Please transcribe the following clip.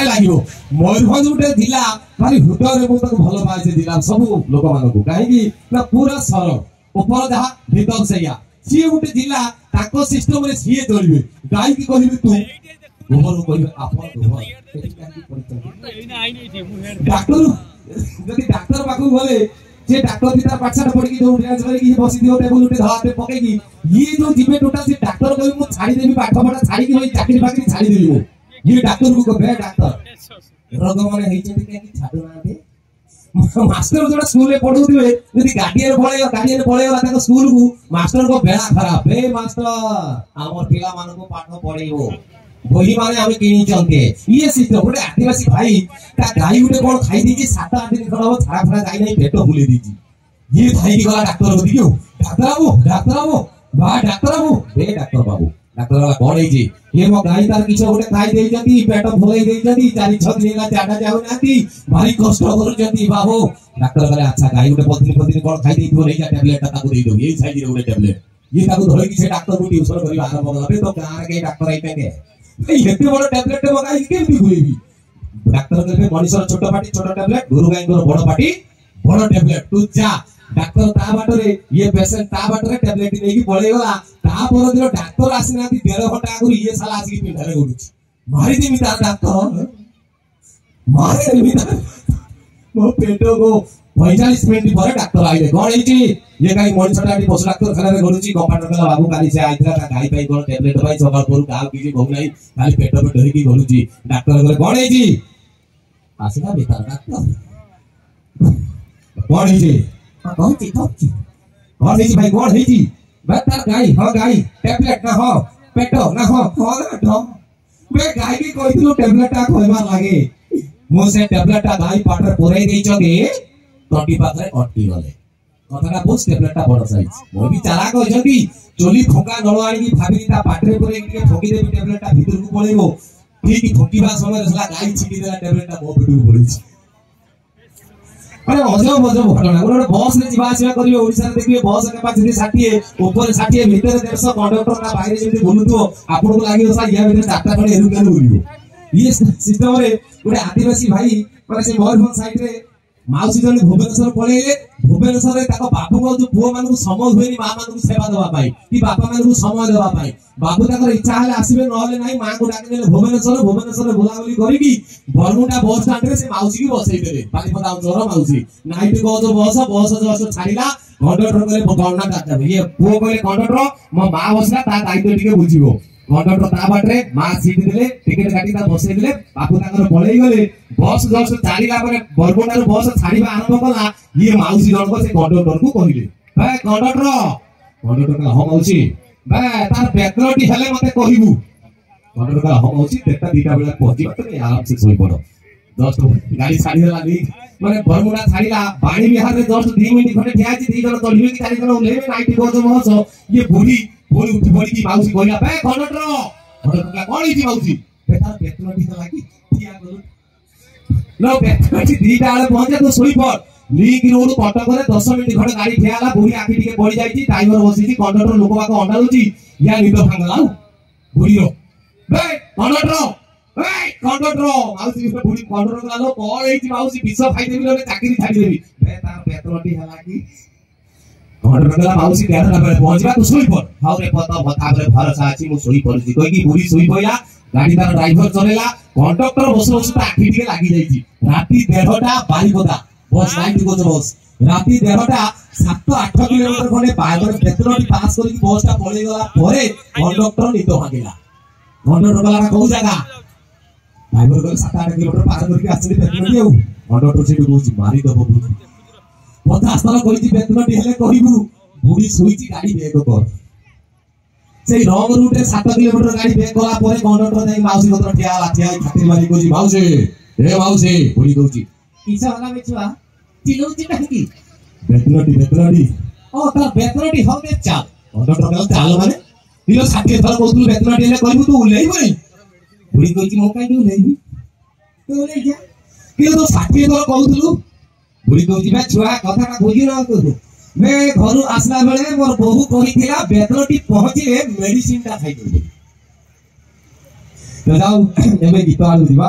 ଲାଗିବ ମୟୂରଭଞ୍ଜ ଗୋଟେ ଜିଲ୍ଲା ଭାରି ହୃଦୟରେ ମୁଁ ତାକୁ ଭଲ ପାଏ। ସେ ଜିଲ୍ଲା ସବୁ ଲୋକମାନଙ୍କୁ କାହିଁକି ନା ପୁରା ସରଳ ଉପର ଯାହା ଭିତର ସେଇଆ। ସିଏ ଗୋଟେ ଜିଲ୍ଲା ତାଙ୍କ ସିଷ୍ଟମରେ ସିଏ ଚଳିବେ। ଗାଈକି କହିବେ ତୁ ଗୋବର କହିବେ ଆପଣ ଡାକ୍ତର ଯଦି ଡାକ୍ତର ପାଖକୁ ଗଲେ ସେ ଡାକ୍ତର ବି ତାର ପାଠଶାଠ ପଢିକି ଯୋଉ ଡ୍ୟାନ୍ସ କରିକି ବସିଥିବ ଟେବୁଲ ଗୋଟେ ଧଳାଟେ ପକେଇକି ଇଏ ଯୋଉ ଯିବେ ଟୋଟାଲ ସେ ଡାକ୍ତର କହିବେ ମୁଁ ଛାଡିଦେବି ପାଠ ପଢା ଛାଡିକି ଭାଇ ଚାକିରି ବାକିରି ଛାଡିଦେବି ମୁଁ। ये डाक्टर को कहबे डाक्तर रोग माने हेइचंती के छाडू नाते मास्टर जोड़ा स्कूल में पढौथिबे यदि गार्डियन पळेला ताको स्कूल को मास्टर को बेला खराब ए मास्टर हमर पिला माने को पाठ पढेइबो बही माने हम किनि चंते ये सिस्टम गोटे आदिवासी भाई ता गाई गोटे कोन खाइ दिछि 7-8 दिन खराब छाड़ा फड़ा जाई नै पेट फुले दिछि ये भाई की गला डाक्टर हो दियो डाक्टर बाबू बा डाक्टर बाबू डाक्टर वाला कौन है जी ये मो गाई तार किछ गोटे खाइ देई जंती पेट फुलाई देई जंती 4-6 दिन ला चाटा जाउ नाती भारी कष्ट करू जंती बाबू डाक्टर कहले अच्छा गाई गोटे पत्नी कोन खाइ देई थो नै जा टैबलेट ताको देई दो यही साइज रे गोटे टैबलेट ये ताको धरि कि से डाक्टर को ट्यूशन करी आरंभ करबे तो गां के डाक्टर आई पेके ए एते बड़ टैबलेट मगाई केमती खुइबी डाक्टर कहले मनीषर छोट पाटी छोट टैबलेट गुरु गाई को बड़ पाटी बड़ टैबलेट तू जा डाक्टर ता बाटरे ये पेशेंट ता बाटरे टैबलेट नेकी पळे गला ता पर दिन डाक्टर आसीनाती 1.5 घंटा आगु ये साला आसी पिंडारे उडुछ मारी देमी ता डाक्टर मारे देमी ता मो पेटो को 45 मिनिट पर डाक्टर आइले कोन हेची ये गाई मनिषटाटी पशु डाक्टर खाना रे गरुची कंपाउंडर कला बाबू काली से आइतरा ता गाई पाई कोन टैबलेट पाई सकाळ पर गाव किछि भोग नाही खाली पेट पे धरिकी गरुची डाक्टर कहले कोन हेची आसीना बेकार डाक्टर कोन हेची कौन है भाई कौन है जी बता गाई हो गाई टैबलेट ना हो पेटो ना हो ना बे गाई की कोई तो टैबलेट आ खोइबा लागे मो से टैबलेट आ गाई पाटर पुराई देई छगे टोटी पाखरे अटकी गले कथाटा बुझ टैबलेट आ बड़ साइज मो भी चाला कहि जंती चोली फोका नळ आनी की भाबी ता पाटरे पुराई के फोकी देबी टैबलेट आ भीतर को पळेबो ठीक फोकीबा समय सला गाई छिकी देला टैबलेट आ मो भिडू पड़ी अरे अजब घटना गोटे बस रे जीवा आसीबा करियो ओडिसा रे देखिए बस कैपेसिटी 60 ऊपर 60 भीतर 150 कंडक्टर का बाहर जेमति बोलुतो आपन को लागियो सा या भीतर चारटा खड़े एरोप्लेन बोलियो ये सिस्टम रे गोटे आदिवासी भाई माने से मयूरभंज साइड रे माउसी जने भुवनेश्वर पळेले भुवनेश्वर रे ताको बापू को जो पुओ मान को समय होइनी मां मान को सेवा देबा पाई कि बापा मान को समय देबा पाई बाबू ताकर इच्छा हले आसीबे नहले नाही मां को डाके देले भुवनेश्वर बुला बुली करी की बरमुंडा बस स्टैंड रे से माउसी की बसई देले पानीपत आउचर माउसी नाइट को जो बस छाड़ीला कंडक्टर कहले गणना काटा ये पुओ कहले कंडक्टर मो मां बसला ता दायित्व टिके बुझिबो कंडक्टर ता बाटरे मां सीट देले टिकट काटी ता बसई देले बापू ताकर पळेई गले बस जस चालीला परे बरमुंडा रो बस छाड़ीबा आरंभ कला ये माउसी जण को से कंडक्टर को कहिले बे कंडक्टर का हम माउसी बे तार बेतरटी हेले मते कहिबू कंडक्टर का हम माउसी देखता दीटा बेला पहुंची बाटे आराम से सोई पड़ो जस्ट गाड़ी छाड़ी देला नी माने बरमुंडा छाड़ीला बाणी बिहार रे जस्ट 2 मिनिट खटे ठिया छी 2 जण चलिबे कि 4 जण ओलेबे नाइट को जो महस ये बुढ़ी उठी पड़ी की माउसी कहला बे कंडक्टर का कोनी छी माउसी बे तार बेतरटी हेला की ठिया करू लो बेतरटी दीटा आले पहुंचे तो सोई पड़ लीक रोड कटक रे 10 मिनिट खटे गाड़ी ठियाला बुढ़ी आखी टिके पड़ी जाईची ड्राइवर बसीची कंडक्टर लोक बाक अंडालुची या निद भांगलाउ बुढ़ीरो बे कंडक्टर माउसी के बुढ़ी कंडक्टर लालो कोन हेची माउसी विष खाई देबी लो चाकरी छाड़ी देबी बे तार बेतरटी हला की कंडक्टर ला माउसी केडा ना पहुंचबा तो सोई पड़ हाउ रे पता बता रे भरोसा अछि मु सोई पड़सी कोई की बुढ़ी सोई पइला गाड़ी तार ड्राइवर चलेला कंडक्टर बस आखी टिके लागी जाईची राती 1:30 बारिपदा बस नाइट को बस राती 1:30 7-8 किलोमीटर खंडे बागर बेतरटी पास करी बसटा पळे गला परे कंडक्टर निद भागिला कंडक्टर गला को जगह ड्राइवर को 7-8 किलोमीटर पार करके आछली बेतरटी आउ कंडक्टर से बोलची मारी दबो पता स्थल कहिची बेतरटी हेले कहिबू बुढ़ी सोईची गाड़ी बेग कर से रंग रूट रे 7 किलोमीटर गाड़ी बेग गला परे कंडक्टर नै माउसी पत्र ठिया खातिर मारी कोजी माउसी ए माउसी बुढ़ी कहूची किसा वाला बेचवा चिलौची टाकी बेतरटी ओ तार बेतरटी हो दे चाल कंडक्टर कहला चाल माने दिलो 60 थर कहतु बेतरटी हेले कहबू तू उलेई बई बुढ़ी कहूची मो काई उलेई तू उलेई जा कि तो 60 थर कहतु बुढ़ी कहूची बे छुआ कथाटा बुझी न तू मैं घर आसला बेले मोर बहु कहिथिला बेतरटी पहुंचले मेडिसिन ता खाइ देबे तो जाऊ एमे गीत आलु दिबा